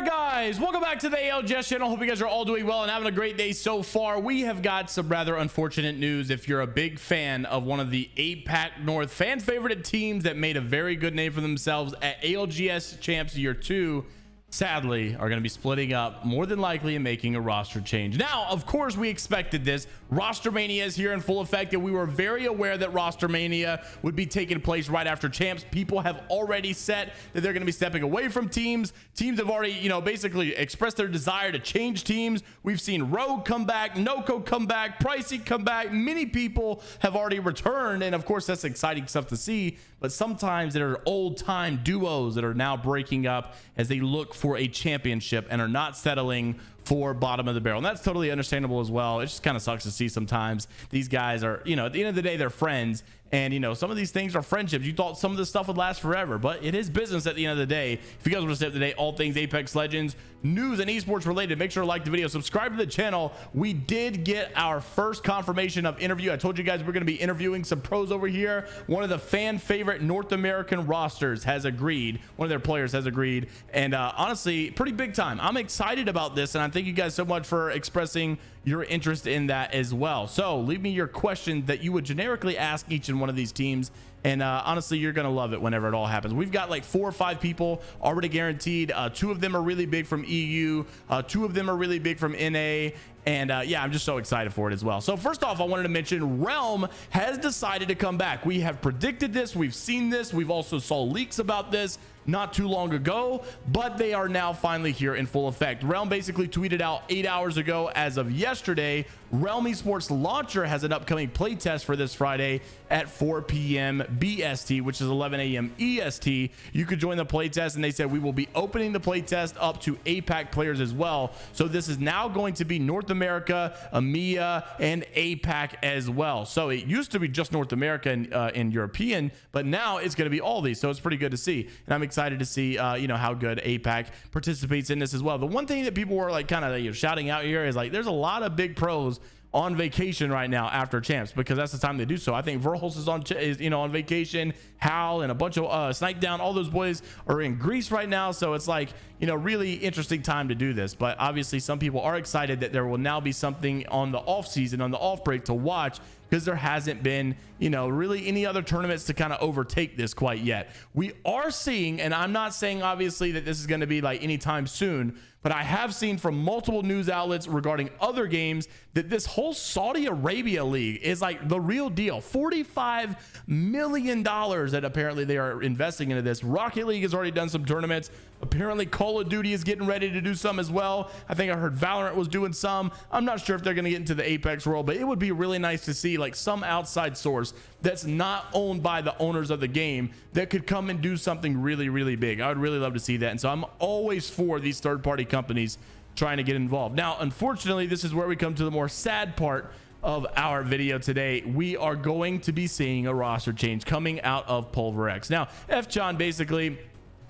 Guys, welcome back to the ALGS channel. Hope you guys are all doing well and having a great day so far. We have got some rather unfortunate news if you're a big fan of one of the APAC North fan favorite teams that made a very good name for themselves at ALGS Champs Year 2. Sadly, are going to be splitting up, more than likely, and making a roster change. Now, of course, we expected this. Rostermania is here in full effect, and we were very aware that Rostermania would be taking place right after Champs. People have already said that they're going to be stepping away from teams. Teams have already, basically expressed their desire to change teams. We've seen Rogue come back, Noco come back, Pricey come back. Many people have already returned, and of course, that's exciting stuff to see. But sometimes there are old-time duos that are now breaking up as they look for a championship and are not settling for bottom of the barrel. And that's totally understandable as well. It just kind of sucks to see sometimes these guys are, at the end of the day, they're friends. And, some of these things are friendships. You thought some of this stuff would last forever, but it is business at the end of the day. If you guys want to stay up to date, all things Apex Legends, news and esports related, make sure to like the video, subscribe to the channel. We did get our first confirmation of interview. I told you guys we're going to be interviewing some pros over here. One of the fan favorite North American rosters has agreed. One of their players has agreed. And honestly, pretty big time. I'm excited about this, and I thank you guys so much for expressing your interest in that as well. So leave me your question that you would generically ask each and one of these teams, and honestly, you're gonna love it whenever it all happens. We've got like 4 or 5 people already guaranteed. 2 of them are really big from EU, 2 of them are really big from NA, and yeah, I'm just so excited for it as well. So first off, I wanted to mention Realm has decided to come back. We have predicted this, we've seen this, we've also saw leaks about this not too long ago, but they are now finally here in full effect. Realm basically tweeted out 8 hours ago, as of yesterday, Realm Esports Launcher has an upcoming playtest for this Friday at 4 p.m. BST, which is 11 a.m. EST. You could join the playtest, and they said we will be opening the playtest up to APAC players as well. So this is now going to be North America, EMEA, and APAC as well. So it used to be just North America and European, but now it's going to be all these. So it's pretty good to see, and I'm excited to see how good APAC participates in this as well. The one thing that people were like kind of shouting out here is like there's a lot of big pros on vacation right now after Champs, because that's the time they do so. I think Verhulst is on vacation. Hal and a bunch of Snipe Down, all those boys are in Greece right now. So it's like, really interesting time to do this. But obviously some people are excited that there will now be something on the off season, on the off break to watch, because there hasn't been, really any other tournaments to kind of overtake this quite yet. We are seeing, and I'm not saying obviously that this is going to be like anytime soon, but I have seen from multiple news outlets regarding other games that this whole Saudi Arabia league is like the real deal. $45 million that apparently they are investing into this. Rocket League has already done some tournaments. Apparently Call of Duty is getting ready to do some as well. I think I heard Valorant was doing some. I'm not sure if they're going to get into the Apex world, but it would be really nice to see like some outside source that's not owned by the owners of the game that could come and do something really, really big. I would really love to see that. And so I'm always for these third-party companies trying to get involved. Now, unfortunately, this is where we come to the more sad part of our video today. We are going to be seeing a roster change coming out of PVX. Now, F-John basically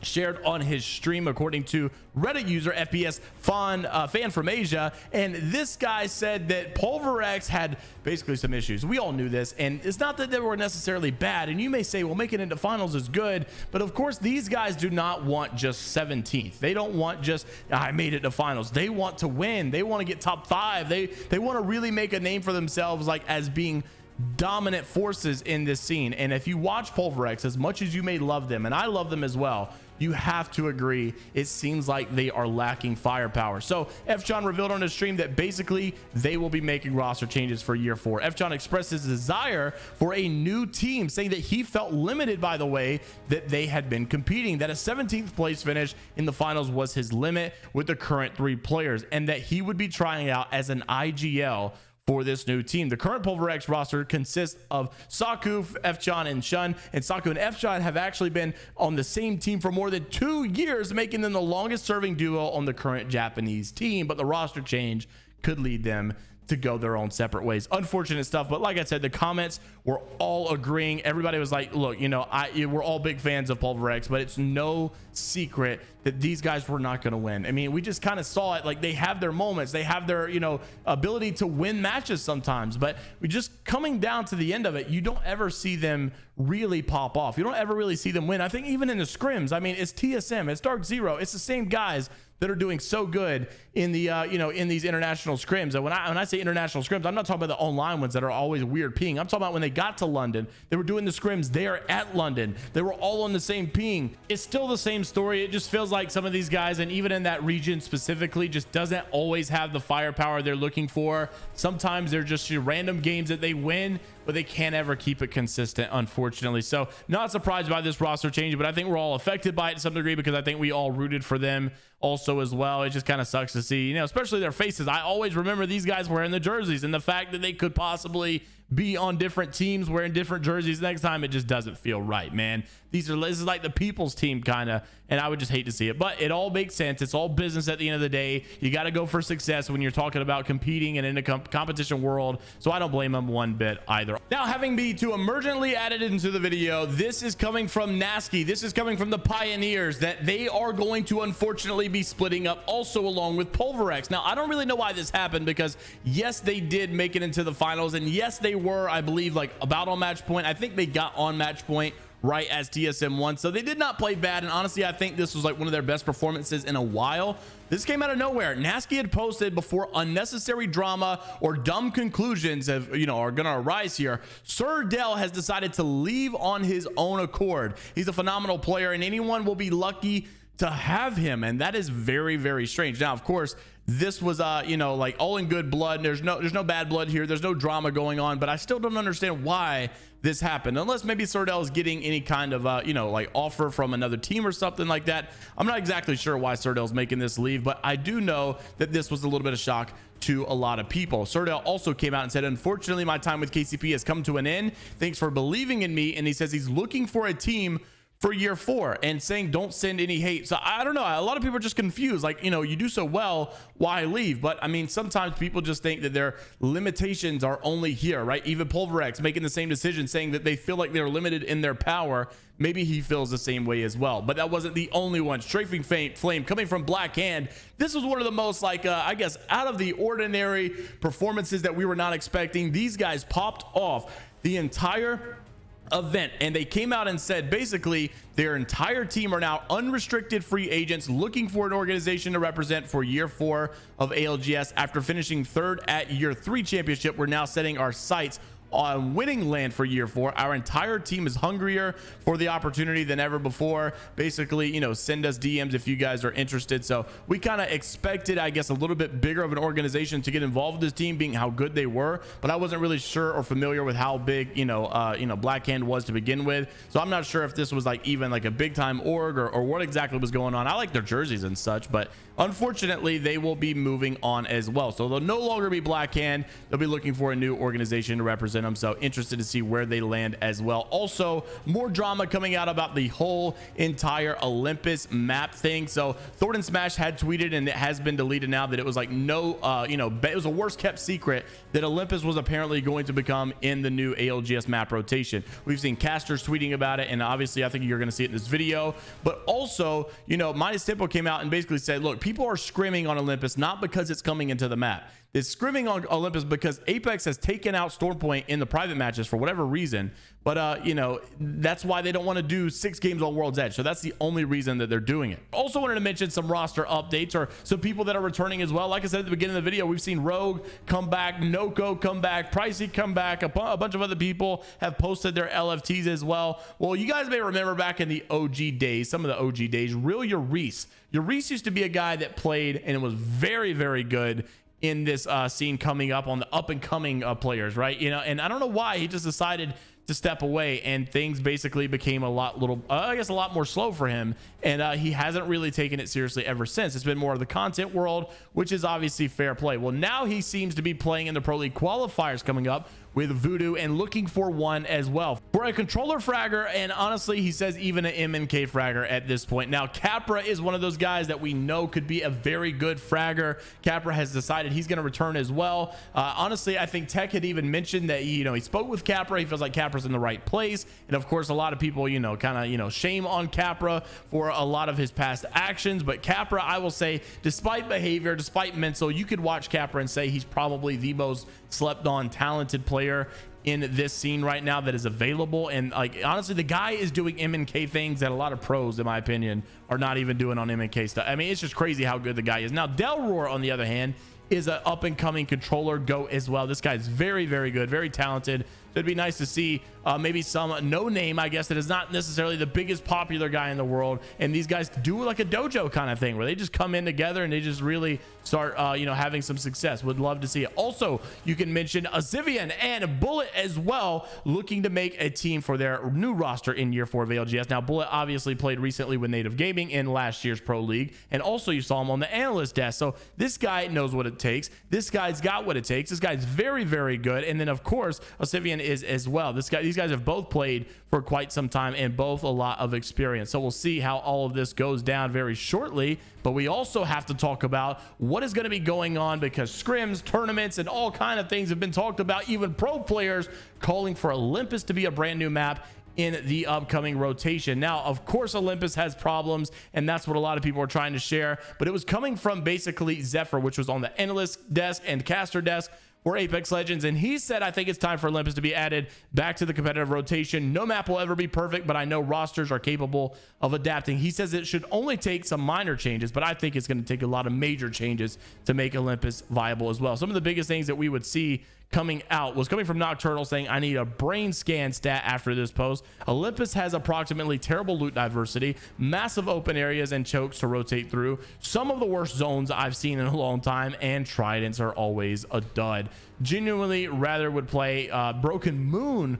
shared on his stream, according to Reddit user FPS fan from Asia, and this guy said that PVX had basically some issues. We all knew this, and it's not that they were necessarily bad, and you may say, well, making it into finals is good, but of course these guys do not want just 17th. They don't want just I made it to finals. They want to win. They want to get top 5. They want to really make a name for themselves, like as being dominant forces in this scene. And if you watch PVX, as much as you may love them, and I love them as well, you have to agree it seems like they are lacking firepower. So F-John revealed on his stream that basically they will be making roster changes for year 4. F-John expressed his desire for a new team, saying that he felt limited by the way that they had been competing, that a 17th place finish in the finals was his limit with the current 3 players, and that he would be trying out as an IGL for this new team. The current PVX roster consists of Saku, F-John, and Shun, and Saku and F-John have actually been on the same team for more than 2 years, making them the longest serving duo on the current Japanese team. But the roster change could lead them to go their own separate ways. Unfortunate stuff, but like I said, the comments were all agreeing. Everybody was like, look, we're all big fans of PVX, but it's no secret that these guys were not going to win. I mean, we just kind of saw it. Like, they have their moments, they have their ability to win matches sometimes, but we just coming down to the end of it, you don't ever see them really pop off. You don't ever really see them win. I think even in the scrims, I mean, it's TSM, it's Dark Zero, it's the same guys that are doing so good in the in these international scrims. And when I say international scrims, I'm not talking about the online ones that are always weird ping. I'm talking about when they got to London, they were doing the scrims there at London, they were all on the same ping. It's still the same story. It just feels like some of these guys, and even in that region specifically, just doesn't always have the firepower they're looking for. Sometimes they're just random games that they win, but they can't ever keep it consistent, unfortunately. So not surprised by this roster change, but I think we're all affected by it to some degree, because I think we all rooted for them also as well. It just kind of sucks to see, especially their faces. I always remember these guys wearing the jerseys, and the fact that they could possibly be on different teams wearing different jerseys next time, it just doesn't feel right, man. This is like the people's team kind of, and I would just hate to see it, but it all makes sense. It's all business at the end of the day. You got to go for success when you're talking about competing and in a competition world, so I don't blame them one bit either. Now, having B2 emergently added into the video, this is coming from Nasky. This is coming from the Pioneers, that they are going to unfortunately be splitting up also along with PVX. Now, I don't really know why this happened, because yes, they did make it into the finals, and yes, they were, I believe, like about on match point. I think they got on match point right as TSM won, so they did not play bad. And honestly, I think this was like one of their best performances in a while. This came out of nowhere. Nasky had posted before unnecessary drama or dumb conclusions are gonna arise here. SirDel has decided to leave on his own accord. He's a phenomenal player, and anyone will be lucky to have him, and that is very, very strange. Now, of course, this was like all in good blood. There's no bad blood here, there's no drama going on, but I still don't understand why this happened, unless maybe SirDel is getting any kind of like offer from another team or something like that. I'm not exactly sure why SirDel's making this leave, but I do know that this was a little bit of shock to a lot of people. SirDel also came out and said, unfortunately, my time with KCP has come to an end. Thanks for believing in me. And he says he's looking for a team for year 4, and saying don't send any hate. So I don't know, a lot of people are just confused, like, you do so well, why leave? But I mean, sometimes people just think that their limitations are only here, right? Even PVX making the same decision, saying that they feel like they're limited in their power. Maybe he feels the same way as well, but that wasn't the only one. Strafing Flame coming from Black Hand. This was one of the most I guess out of the ordinary performances that we were not expecting. These guys popped off the entire event, and they came out and said basically their entire team are now unrestricted free agents looking for an organization to represent for year 4 of ALGS. After finishing 3rd at year 3 championship, we're now setting our sights on winning land for year 4. Our entire team is hungrier for the opportunity than ever before. Basically, send us DMs if you guys are interested. So we kind of expected, I guess, a little bit bigger of an organization to get involved with this team, being how good they were, but I wasn't really sure or familiar with how big Black Hand was to begin with. So I'm not sure if this was like even like a big time org or what exactly was going on. I like their jerseys and such, but unfortunately they will be moving on as well. So they'll no longer be Black Hand. They'll be looking for a new organization to represent them, so interested to see where they land as well. Also, more drama coming out about the whole entire Olympus map thing. So Thornton Smash had tweeted, and it has been deleted now, that it was like it was a worst kept secret that Olympus was apparently going to become in the new ALGS map rotation. We've seen casters tweeting about it, and obviously I think you're going to see it in this video. But also, Minus Tempo came out and basically said, look, people are scrimming on Olympus not because it's coming into the map. It's scrimming on Olympus because Apex has taken out Stormpoint in the private matches for whatever reason. But that's why they don't want to do 6 games on World's Edge. So that's the only reason that they're doing it. Also wanted to mention some roster updates or some people that are returning as well. Like I said at the beginning of the video, we've seen Rogue come back, Noko come back, Pricey come back. A bunch of other people have posted their LFTs as well. Well, you guys may remember back in the OG days, some of the OG days, Real Reese used to be a guy that played and it was very, very good in this scene coming up on the up and coming players, right? And I don't know why he just decided to step away, and things basically became a lot more slow for him, and he hasn't really taken it seriously ever since. It's been more of the content world, which is obviously fair play. Well, now he seems to be playing in the Pro League qualifiers coming up with Voodoo and looking for one as well for a controller fragger, and honestly he says even an MNK fragger at this point. Now Capra is one of those guys that we know could be a very good fragger. Capra has decided he's going to return as well. Honestly, I think Tech had even mentioned that he spoke with Capra. He feels like Capra's in the right place, and of course a lot of people kind of shame on Capra for a lot of his past actions, but Capra, I will say, despite behavior, despite mental, you could watch Capra and say he's probably the most slept on talented player in this scene right now that is available. And like, honestly, the guy is doing MNK things that a lot of pros, in my opinion, are not even doing on MNK stuff. I mean, it's just crazy how good the guy is. Now, Delroy, on the other hand, is an up-and-coming controller GOAT as well. This guy's very, very good, very talented. It'd be nice to see maybe some no name, I guess, that is not necessarily the biggest popular guy in the world, and these guys do like a dojo kind of thing where they just come in together and they just really start you know, having some success. Would love to see it. Also, you can mention Azivian and Bullet as well, looking to make a team for their new roster in year 4 of ALGS. Now, Bullet obviously played recently with Native Gaming in last year's Pro League, and also you saw him on the analyst desk. So this guy knows what it takes. This guy's got what it takes. This guy's very, very good. And then of course Azivian is as well. These guys have both played for quite some time and both a lot of experience. So we'll see how all of this goes down very shortly. But we also have to talk about what is going to be going on, because scrims, tournaments, and all kind of things have been talked about. Even pro players calling for Olympus to be a brand new map in the upcoming rotation. Now, of course, Olympus has problems, and that's what a lot of people are trying to share, but it was coming from basically Zephyr, which was on the analyst desk and caster desk for Apex Legends, and he said, I think it's time for Olympus to be added back to the competitive rotation. No map will ever be perfect, but I know rosters are capable of adapting. He says it should only take some minor changes, but I think it's going to take a lot of major changes to make Olympus viable as well. Some of the biggest things that we would see coming out was coming from Nocturnal, saying, I need a brain scan stat after this post. Olympus has approximately terrible loot diversity, massive open areas and chokes to rotate through, some of the worst zones I've seen in a long time, and tridents are always a dud. Genuinely rather would play Broken Moon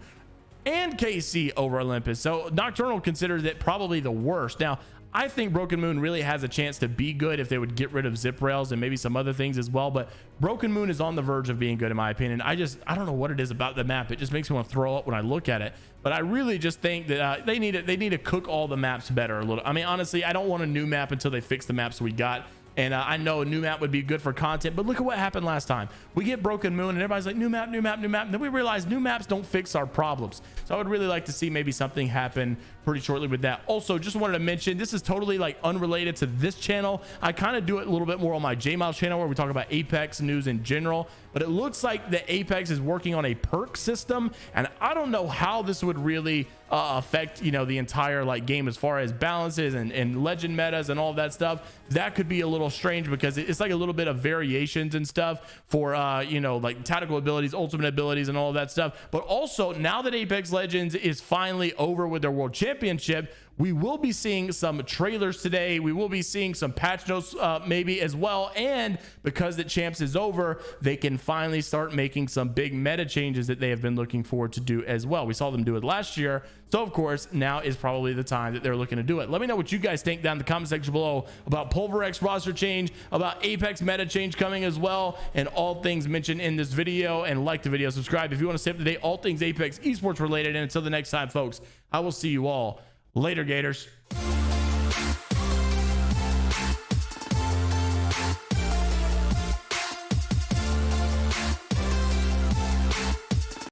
and KC over Olympus. So Nocturnal considers it probably the worst. Now, I think Broken Moon really has a chance to be good if they would get rid of zip rails and maybe some other things as well. But Broken Moon is on the verge of being good, in my opinion. I don't know what it is about the map. It just makes me want to throw up when I look at it. But I really just think that they need to cook all the maps better a little. I mean, honestly, I don't want a new map until they fix the maps we got. And I know a new map would be good for content, but look at what happened last time. We get Broken Moon and everybody's like, new map, new map, new map. And then we realize new maps don't fix our problems. So I would really like to see maybe something happen pretty shortly with that. Also, just wanted to mention, this is totally like unrelated to this channel. I kind of do it a little bit more on my jmeyels channel where we talk about Apex news in general, but it looks like the Apex is working on a perk system, and I don't know how this would really affect, you know, the entire like game as far as balances and legend metas and all that stuff. That could be a little strange because it's like a little bit of variations and stuff for you know, like tactical abilities, ultimate abilities, and all of that stuff. But also, now that Apex Legends is finally over with their world championship, we will be seeing some trailers today. We will be seeing some patch notes maybe as well. And because the champs is over, they can finally start making some big meta changes that they have been looking forward to do as well. We saw them do it last year. So of course, now is probably the time that they're looking to do it. Let me know what you guys think down in the comment section below about PVX roster change, about Apex meta change coming as well, and all things mentioned in this video. And like the video, subscribe if you want to stay up to date, all things Apex esports related. And until the next time, folks, I will see you all later, Gators.